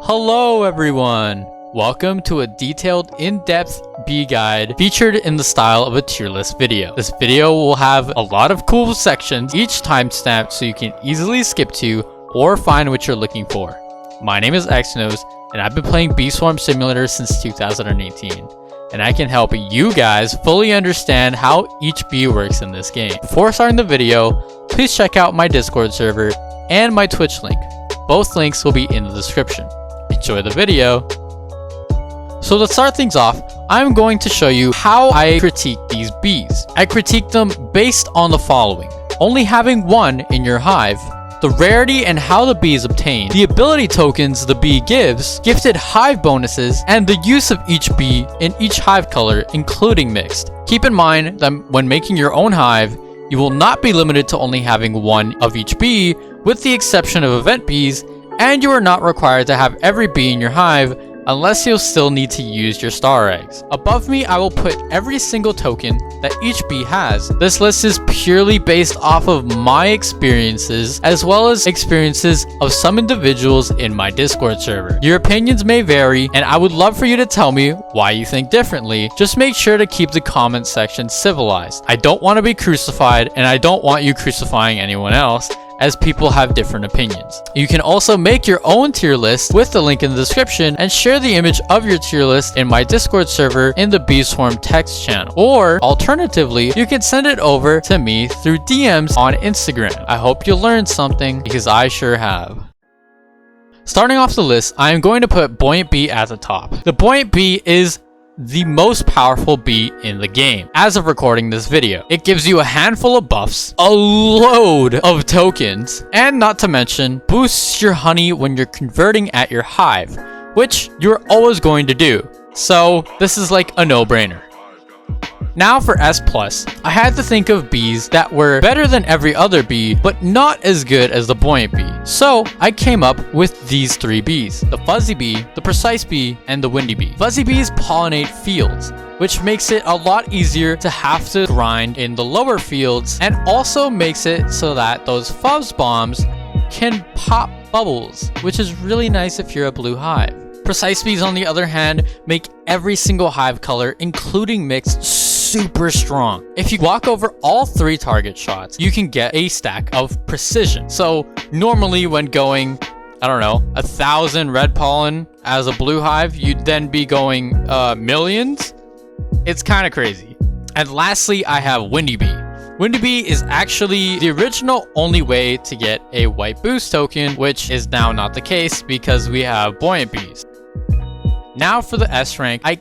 Hello everyone! Welcome to a detailed, in-depth bee guide featured in the style of a tier list video. This video will have a lot of cool sections, each timestamped so you can easily skip to or find what you're looking for. My name is Xnose, and I've been playing Bee Swarm Simulator since 2018. And I can help you guys fully understand how each bee works in this game. Before starting the video, please check out my Discord server and my Twitch link. Both links will be in the description. Enjoy the video. So to start things off, I'm going to show you how I critique these bees. I critique them based on the following: only having one in your hive, the rarity and how the bee is obtained, the ability tokens the bee gives, gifted hive bonuses, and the use of each bee in each hive color, including mixed. Keep in mind that when making your own hive, you will not be limited to only having one of each bee, with the exception of event bees, and you are not required to have every bee in your hive unless you'll still need to use your star eggs. Above me, I will put every single token that each bee has. This list is purely based off of my experiences, as well as experiences of some individuals in my Discord server. Your opinions may vary, and I would love for you to tell me why you think differently. Just make sure to keep the comment section civilized. I don't want to be crucified, and I don't want you crucifying anyone else, as people have different opinions. You can also make your own tier list with the link in the description and share the image of your tier list in my Discord server in the Bee Swarm text channel. Or alternatively, you can send it over to me through DMs on Instagram. I hope you learned something, because I sure have. Starting off the list, I am going to put Buoyant Bee at the top. The Buoyant Bee is the most powerful bee in the game as of recording this video. It gives you a handful of buffs, a load of tokens, and not to mention boosts your honey when you're converting at your hive, which you're always going to do. So this is like a no-brainer. Now for S+, I had to think of bees that were better than every other bee, but not as good as the Buoyant Bee. So I came up with these three bees: the Fuzzy Bee, the Precise Bee, and the Windy Bee. Fuzzy Bees pollinate fields, which makes it a lot easier to have to grind in the lower fields, and also makes it so that those fuzz bombs can pop bubbles, which is really nice if you're a blue hive. Precise Bees, on the other hand, make every single hive color, including mixed, super strong. If you walk over all three target shots, you can get a stack of precision. So normally when going, I don't know, 1,000 red pollen as a blue hive, you'd then be going millions. It's kind of crazy. And lastly, I have Windy Bee. Windy Bee is actually the original only way to get a white boost token, which is now not the case because we have Buoyant Bees. Now for the S rank, I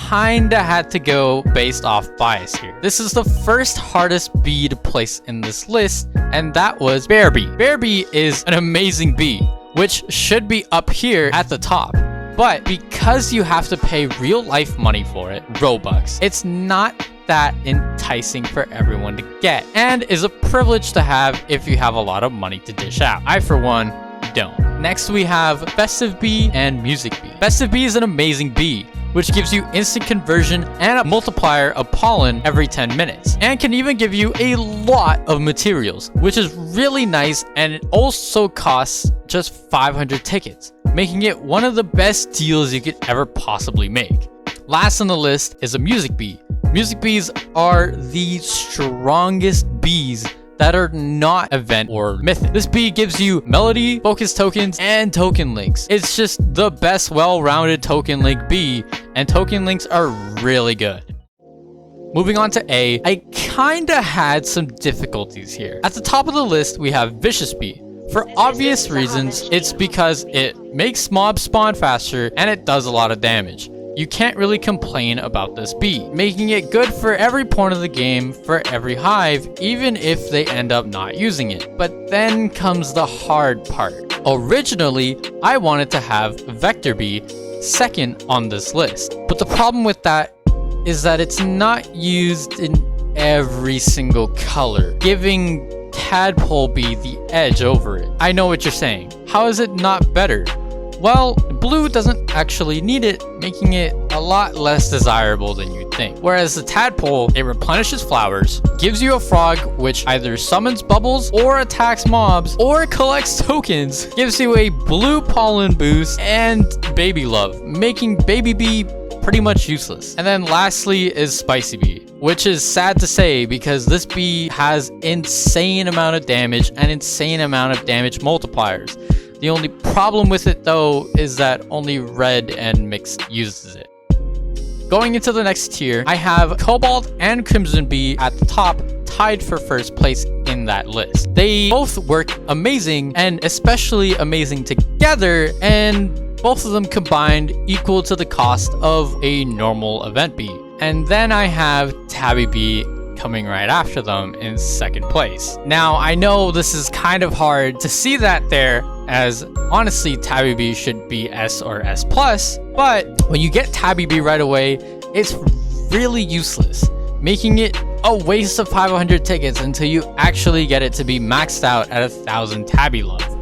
kinda had to go based off bias here. This is the first hardest bee to place in this list, and that was Bear Bee. Bear Bee is an amazing bee, which should be up here at the top. But because you have to pay real life money for it, Robux, it's not that enticing for everyone to get, and is a privilege to have if you have a lot of money to dish out. I, for one, don't. Next we have Festive Bee and Music Bee. Festive Bee is an amazing bee, which gives you instant conversion and a multiplier of pollen every 10 minutes, and can even give you a lot of materials, which is really nice, and it also costs just 500 tickets, making it one of the best deals you could ever possibly make. Last on the list is a Music Bee. Music Bees are the strongest bees that are not event or mythic. This bee gives you melody, focus tokens, and token links. It's just the best well-rounded token link bee, and token links are really good. Moving on to A, I kinda had some difficulties here. At the top of the list, we have Vicious Bee. For obvious reasons, it's because it makes mobs spawn faster and it does a lot of damage. You can't really complain about this bee, making it good for every point of the game for every hive, even if they end up not using it. But then comes the hard part. Originally, I wanted to have Vector Bee second on this list, but the problem with that is that it's not used in every single color, giving Tadpole Bee the edge over it. I know what you're saying. How is it not better? Well, blue doesn't actually need it, making it a a lot less desirable than you'd think. Whereas the tadpole, it replenishes flowers, gives you a frog which either summons bubbles or attacks mobs or collects tokens, gives you a blue pollen boost, and baby love, making baby bee pretty much useless. And then lastly is Spicy Bee, which is sad to say because this bee has insane amount of damage and insane amount of damage multipliers. The only problem with it though is that only red and mixed uses it. Going into the next tier, I have Cobalt and Crimson Bee at the top, tied for first place in that list. They both work amazing, and especially amazing together, and both of them combined equal to the cost of a normal event bee. And then I have Tabby Bee coming right after them in second place. Now, I know this is kind of hard to see that there, as honestly Tabby Bee should be S or S+, but when you get Tabby Bee right away, it's really useless, making it a waste of 500 tickets until you actually get it to be maxed out at 1,000 Tabby love.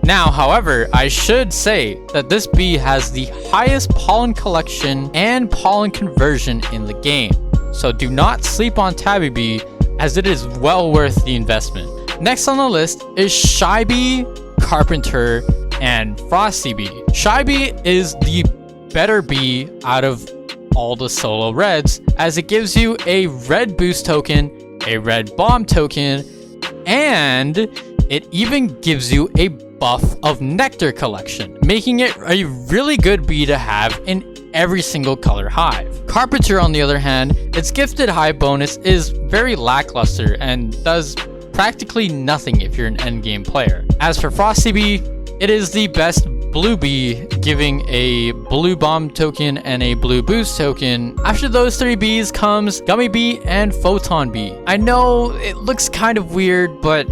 Now, however, I should say that this bee has the highest pollen collection and pollen conversion in the game, so do not sleep on Tabby Bee, as it is well worth the investment. Next on the list is Shy Bee, Carpenter, and Frosty Bee. Shy Bee is the better bee out of all the solo reds, as it gives you a red boost token, a red bomb token, and it even gives you a buff of nectar collection, making it a really good bee to have in every single color hive. Carpenter, on the other hand, its gifted hive bonus is very lackluster and does practically nothing if you're an endgame player. As for Frosty Bee, it is the best blue bee, giving a blue bomb token and a blue boost token. After those three bees comes Gummy Bee and Photon Bee. I know it looks kind of weird, but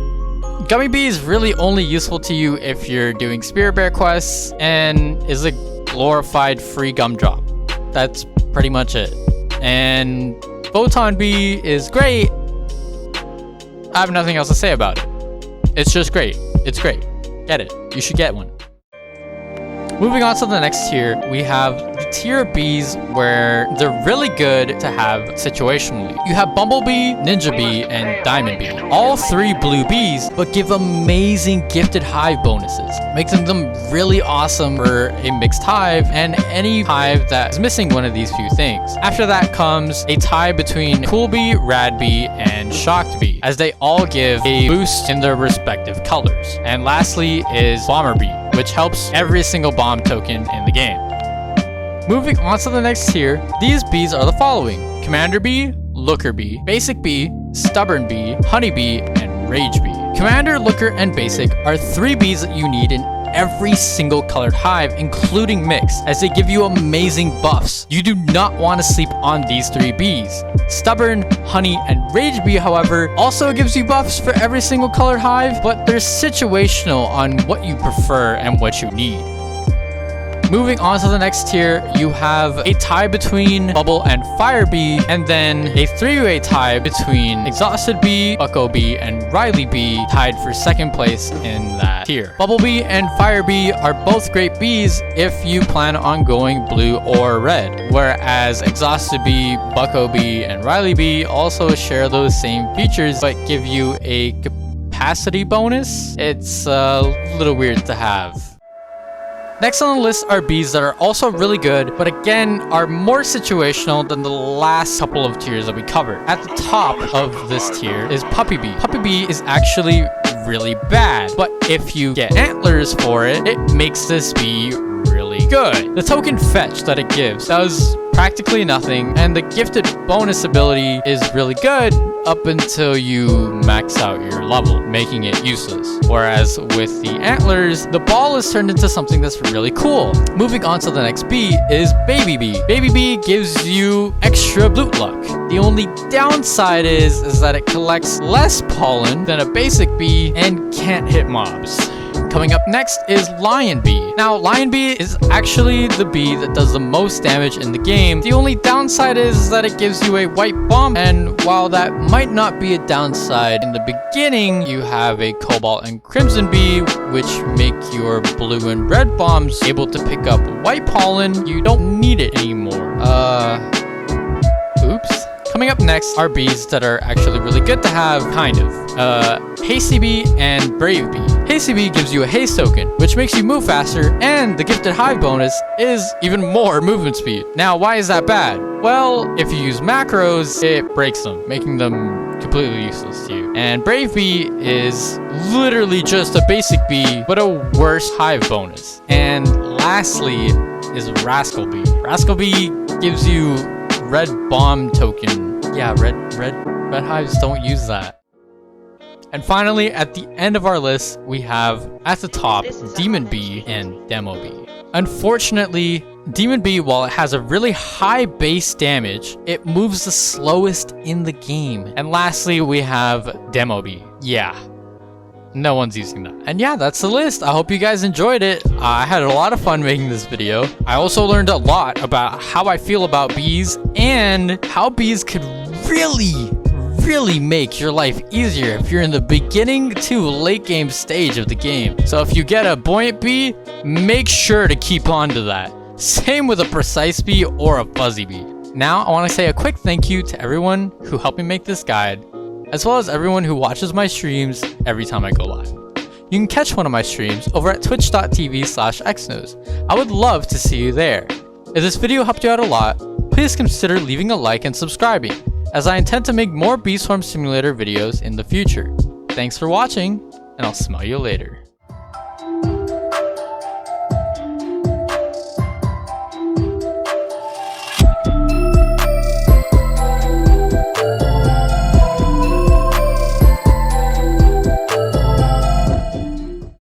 Gummy Bee is really only useful to you if you're doing Spirit Bear quests and is a glorified free gumdrop. That's pretty much it. And Photon Bee is great. I have nothing else to say about it. It's just great. It's great. Get it. You should get one. Moving on to the next tier, we have the tier of bees where they're really good to have situationally. You have Bumblebee, Ninja Bee, and Diamond Bee. All three blue bees, but give amazing gifted hive bonuses, making them really awesome for a mixed hive and any hive that is missing one of these few things. After that comes a tie between Cool Bee, Rad Bee, and Shocked Bee, as they all give a boost in their respective colors. And lastly is Bomber Bee, which helps every single bomb token in the game. Moving on to the next tier, these bees are the following: Commander Bee, Looker Bee, Basic Bee, Stubborn Bee, Honey Bee, and Rage Bee. Commander, Looker, and Basic are three bees that you need in every single colored hive, including mixed, as they give you amazing buffs. You do not want to sleep on these three bees. Stubborn, Honey, and Rage Bee, however, also gives you buffs for every single colored hive, but they're situational on what you prefer and what you need. Moving on to the next tier, you have a tie between Bubble and Fire Bee, and then a three-way tie between Exhausted Bee, Bucko Bee, and Riley Bee, tied for second place in that tier. Bubble Bee and Fire Bee are both great bees if you plan on going blue or red, whereas Exhausted Bee, Bucko Bee, and Riley Bee also share those same features but give you a capacity bonus. It's a little weird to have. Next on the list are bees that are also really good, but again are more situational than the last couple of tiers that we covered. At the top of this tier is Puppy Bee. Puppy Bee is actually really bad, but if you get antlers for it, it makes this bee really good. The token fetch that it gives does practically nothing, and the gifted bonus ability is really good up until you max out your level, making it useless. Whereas with the antlers, the ball is turned into something that's really cool. Moving on to the next bee is Baby Bee. Baby Bee gives you extra loot luck. The only downside is that it collects less pollen than a basic bee and can't hit mobs. Coming up next is Lion Bee. Now, Lion Bee is actually the bee that does the most damage in the game. The only downside is that it gives you a white bomb, and while that might not be a downside in the beginning, you have a Cobalt and Crimson Bee, which make your blue and red bombs able to pick up white pollen. You don't need it anymore. Oops. Coming up next are bees that are actually really good to have, kind of. Hasty Bee and Brave Bee. Hasty Bee gives you a haste token, which makes you move faster, and the Gifted Hive bonus is even more movement speed. Now, why is that bad? Well, if you use macros, it breaks them, making them completely useless to you. And Brave Bee is literally just a basic bee, but a worse hive bonus. And lastly is Rascal Bee. Rascal Bee gives you red bomb token. Yeah, red hives don't use that. And finally, at the end of our list, we have at the top Demon Bee and Demo Bee. Unfortunately, Demon Bee, while it has a really high base damage, it moves the slowest in the game. And lastly, we have Demo Bee. Yeah, no one's using that. And yeah, that's the list. I hope you guys enjoyed it. I had a lot of fun making this video. I also learned a lot about how I feel about bees and how bees could really make your life easier if you're in the beginning to late game stage of the game. So if you get a Buoyant Bee, make sure to keep on to that. Same with a Precise Bee or a Fuzzy Bee. Now I want to say a quick thank you to everyone who helped me make this guide, as well as everyone who watches my streams every time I go live. You can catch one of my streams over at twitch.tv/xnose. I would love to see you there. If this video helped you out a lot, please consider leaving a like and subscribing, as I intend to make more Bee Swarm Simulator videos in the future. Thanks for watching, and I'll smell you later.